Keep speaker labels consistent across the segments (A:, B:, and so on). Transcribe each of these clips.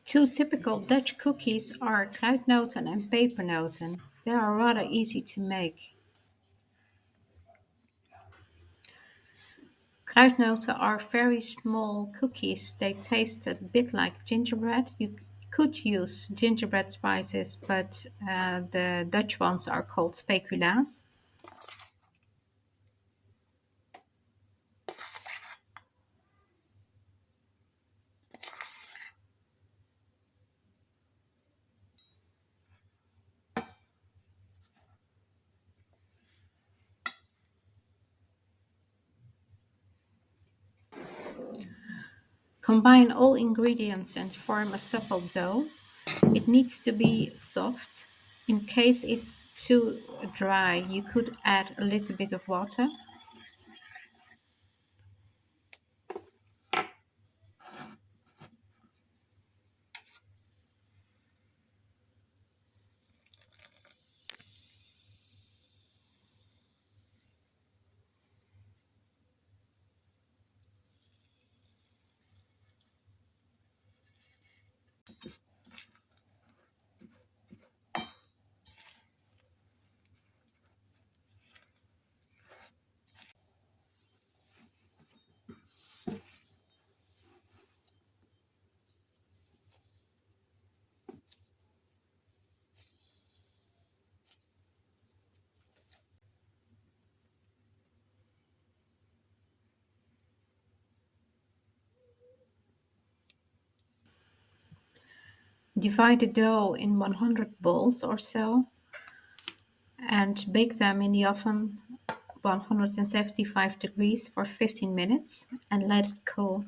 A: Two typical Dutch cookies are Kruidnoten and Pepernoten. They are rather easy to make. Kruidnoten are very small cookies. They taste a bit like gingerbread. You could use gingerbread spices, but the Dutch ones are called speculaas. Combine all ingredients and form a supple dough. It needs to be soft. In case it's too dry, you could add a little bit of water. Divide the dough in 100 balls or so and bake them in the oven 175 degrees for 15 minutes and let it cool.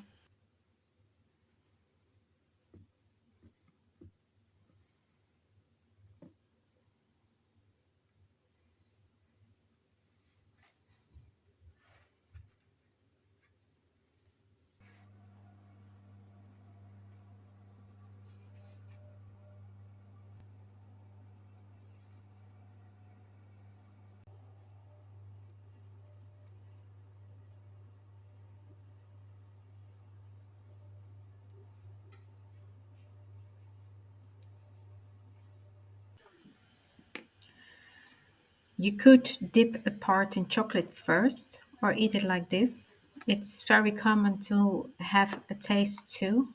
A: You could dip a part in chocolate first or eat it like this. It's very common to have a taste too.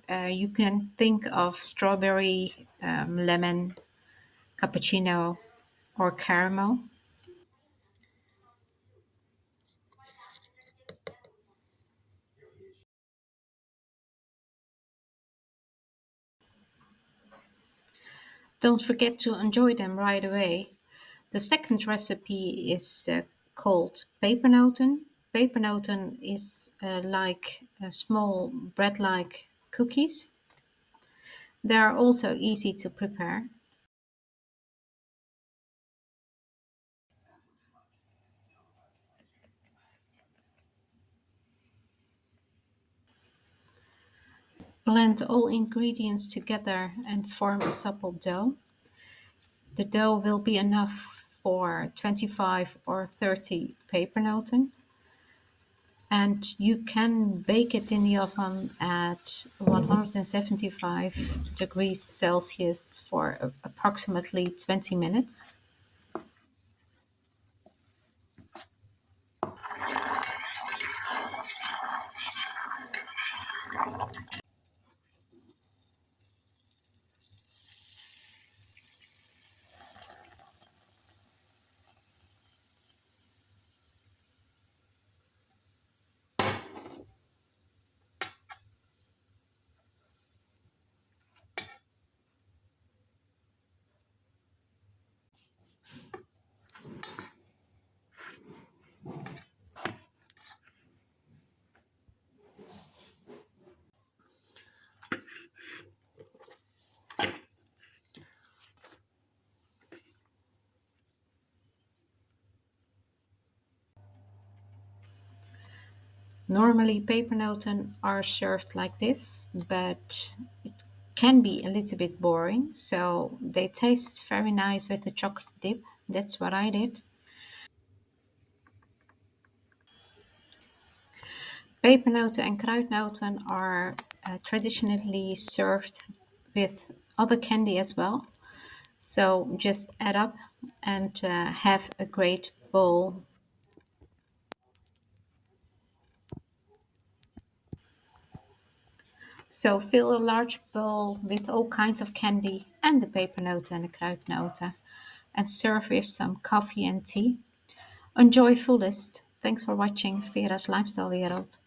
A: You can think of strawberry, lemon, cappuccino, or caramel. Don't forget to enjoy them right away. The second recipe is called Pepernoten. Pepernoten is like small bread-like cookies. They are also easy to prepare. Blend all ingredients together and form a supple dough. The dough will be enough for 25 or 30 pepernoten. And you can bake it in the oven at 175 degrees Celsius for approximately 20 minutes. Normally, pepernoten are served like this, but it can be a little bit boring, so they taste very nice with the chocolate dip. That's what I did. Pepernoten and kruidnoten are traditionally served with other candy as well. So just add up and have a great bowl. So fill a large bowl with all kinds of candy and the pepernoten and the kruidnoten and serve with some coffee and tea. Enjoy fullest. Thanks for watching Vera's Lifestyle Wereld.